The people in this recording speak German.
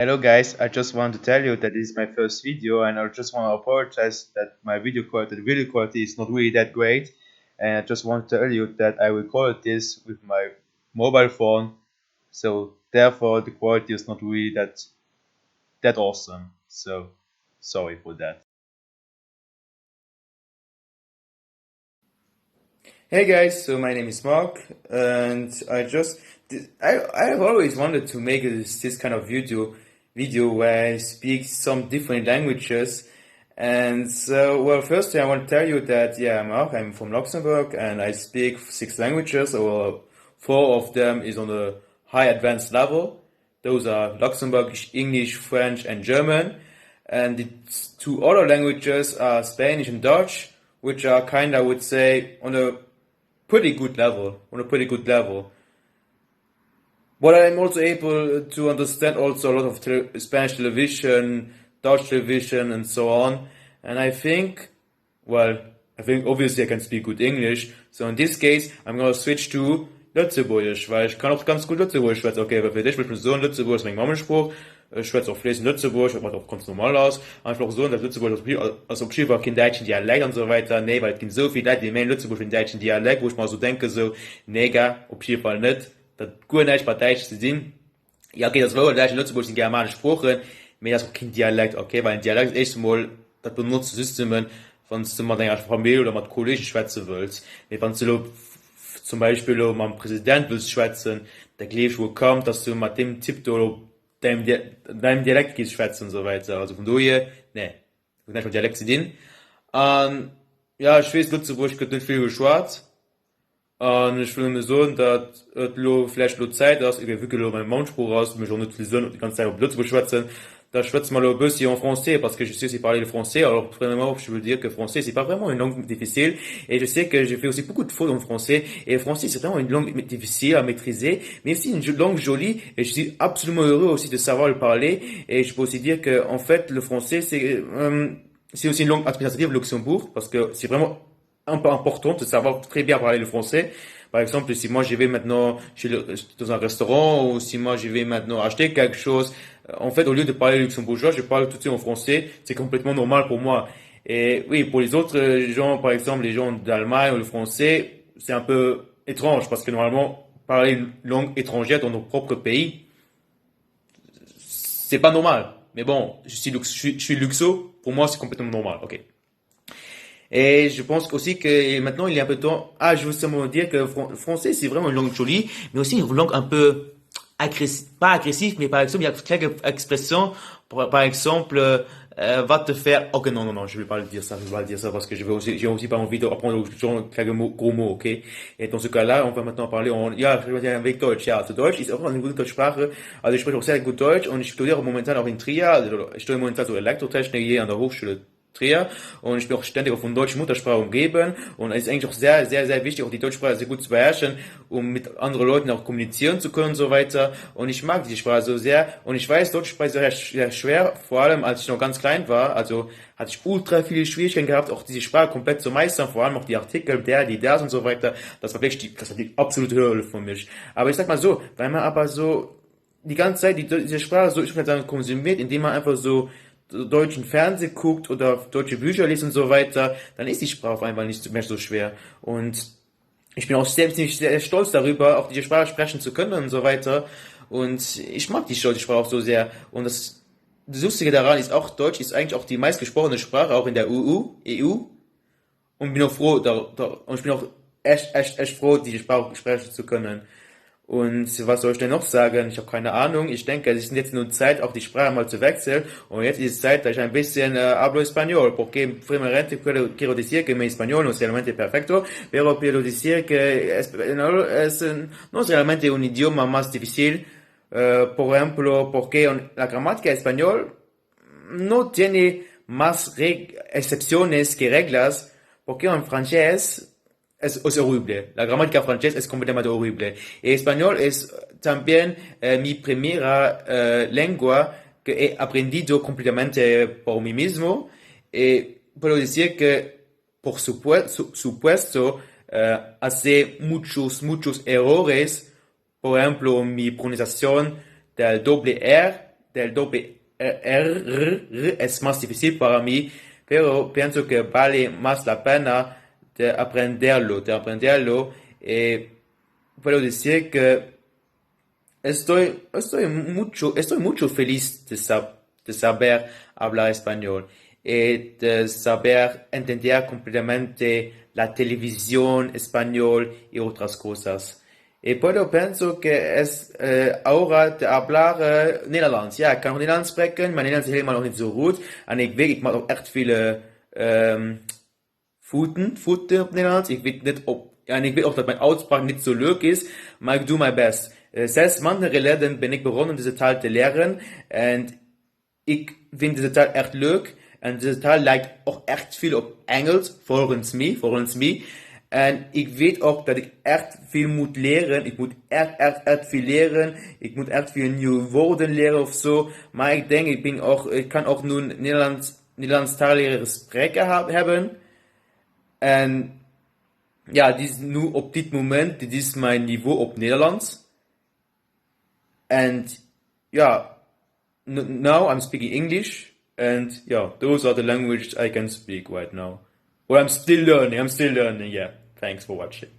Hello guys, I just want to tell you that this is my first video and I just want to apologize that my the video quality is not really that great, and I just want to tell you that I recorded this with my mobile phone, so therefore the quality is not really that awesome. So sorry for that. Hey guys, so my name is Mark, and I've always wanted to make this kind of video where I speak some different languages. And so, well, firstly, I want to tell you that yeah, Mark, I'm from Luxembourg, and I speak 6 languages, or 4 of them is on a high advanced level. Those are Luxembourgish, English, French, and German. And the 2 other languages are Spanish and Dutch, which are kind, I would say, on a pretty good level. But I'm also able to understand also a lot of Spanish television, Dutch television, and so on. And I think obviously I can speak good English. So in this case, I'm gonna switch to Lützeburgisch, weil ich kann auch ganz gut Lützeburgisch schwätzen. Okay, aber für dich, ich bin so in Lützeburg, ist mein Mammenspruch. Ich schwätze auch fließend Lützeburg, das macht auch ganz normal aus. Einfach so, dass Lützeburg, als ob war kein deutschen Dialekt und so weiter. Nee, weil es gibt so viele Leute, die meinen Lützeburg den deutschen Dialekt, wo ich mal so denke, so, nee, auf jeden Fall nicht. Das gut nicht bei Deutsch zu sehen. Ja, okay, das war Deutsch in Lützeburg sind germanisch Sprachen, aber das ist auch kein Dialekt, okay, weil ein Dialekt ist erstmal, das benutzt Systemen, wenn du mit deiner Familie oder mit Kollegen schwätzen willst. Wenn du zum Beispiel mit dem Präsident willst schwätzen, der gleich wo kommt, dass du mit dem Tipp oder deinem Dialekt gehst schwätzen und so weiter. Also von daher, ne, du nicht mit Dialekt zu dienen. Ja, ich weiß, Lützeburg gibt nicht viel schwarz. Und ich will mir so, dass vielleicht Zeit ist, ich wirklich meinen Mundspruch aus, mich auch nicht die ganze Zeit auf Lützeburg schwätzen. Da schwätze mal un peu si en français, parce que je sais aussi parler le français. Alors, premièrement, je veux dire que le français, c'est pas vraiment une langue difficile. Et je sais que j'ai fait aussi beaucoup de fautes en français. Et le français, c'est vraiment une langue difficile à maîtriser, mais aussi une langue jolie. Et je suis absolument heureux aussi de savoir le parler. Et je peux aussi dire que, en fait, le français, c'est aussi une langue administrative au Luxembourg, parce que c'est vraiment un peu important de savoir très bien parler le français. Par exemple, si moi je vais maintenant dans un restaurant ou si moi je vais maintenant acheter quelque chose, en fait, au lieu de parler luxembourgeois, je parle tout de suite en français. C'est complètement normal pour moi. Et oui, pour les autres gens, par exemple, les gens d'Allemagne ou le français, c'est un peu étrange parce que normalement, parler une langue étrangère dans nos propres pays, c'est pas normal. Mais bon, je suis luxo, pour moi c'est complètement normal. Ok. Et je pense aussi que maintenant il y a un peu de temps. Ah, je veux seulement dire que le français c'est vraiment une langue jolie, mais aussi une langue un peu agressive, pas agressive, mais par exemple il y a quelques expressions, par exemple, va te faire. Ok, non, non, non, je vais pas le dire ça, je vais pas le dire ça parce que j'ai aussi pas envie d'apprendre aux gens quelques mots, gros mots, ok. Et dans ce cas-là, on va maintenant parler ja, ich rede avec Deutsch. Ja, also Deutsch ist auch eine gute Sprache. Also ich spreche auch sehr gut Deutsch und ich studiere momentan auch in Trier. Also ich studiere momentan so Elektrotechnik hier an der Hochschule Trier und ich bin auch ständig auch von deutscher Muttersprache umgeben und es ist eigentlich auch sehr, sehr, sehr wichtig, auch die deutsche Sprache sehr gut zu beherrschen, um mit anderen Leuten auch kommunizieren zu können und so weiter. Und ich mag die Sprache so sehr und ich weiß, deutsche Sprache ist sehr, sehr schwer, vor allem als ich noch ganz klein war, also hatte ich ultra viele Schwierigkeiten gehabt, auch diese Sprache komplett zu meistern, vor allem auch die Artikel, die, das und so weiter. Das war wirklich das war die absolute Hölle für mich. Aber ich sag mal so, weil man aber so die ganze Zeit diese Sprache so, ich kann sagen, konsumiert, indem man einfach so deutschen Fernsehen guckt oder deutsche Bücher liest und so weiter, dann ist die Sprache auf einmal nicht mehr so schwer. Und ich bin auch selbst nicht sehr stolz darüber, auch diese Sprache sprechen zu können und so weiter. Und ich mag die deutsche Sprache auch so sehr. Und das Lustige daran ist auch, Deutsch ist eigentlich auch die meistgesprochene Sprache, auch in der EU. Und bin auch froh, und ich bin auch echt froh, diese Sprache sprechen zu können. Und was soll ich denn noch sagen? Ich habe keine Ahnung. Ich denke, es ist jetzt nur Zeit, auch die Sprache mal zu wechseln. Und jetzt ist es Zeit, dass ich ein bisschen hablo español, porque primeramente quiero decir que mi español no es realmente perfecto, pero quiero decir que español no es realmente un idioma más difícil. Por ejemplo, porque la gramática español no tiene más excepciones que reglas, porque en francés es horrible. La gramática francesa es completamente horrible. Y español es también mi primera lengua que he aprendido completamente por mí mismo. Y puedo decir que, por supuesto, hace muchos errores. Por ejemplo, mi pronunciación del doble R del doble R es más difícil para mí, pero pienso que vale más la pena de aprenderlo. Puedo decir que estoy mucho feliz de saber hablar español y de saber entender completamente la televisión español y otras cosas. Y puedo pienso que es ahora de hablar Nederlands. Ja, ik kan nog Nederlands spreken. Mijn Nederlands is helemaal nog niet zo goed. En ik weet, ik maak ook echt veel voeten op Nederlands. Ik weet niet op, en ik weet ook dat mijn uitspraak niet zo leuk is, maar ik doe mijn best. Zelfs maanden geleden ben ik begonnen deze taal te leren en ik vind deze taal echt leuk. En deze taal lijkt ook echt veel op Engels, volgens mij. En ik weet ook dat ik echt veel moet leren. Ik moet echt veel leren. Ik moet echt veel nieuwe woorden leren of zo. Maar ik denk, ik kan ook nu Nederlandstalige gesprekken hebben. En ja, dit is nu op dit moment, dit is mijn niveau op Nederlands. And yeah, now I'm speaking English, and yeah, those are the languages I can speak right now. Or I'm still learning, yeah. Thanks for watching.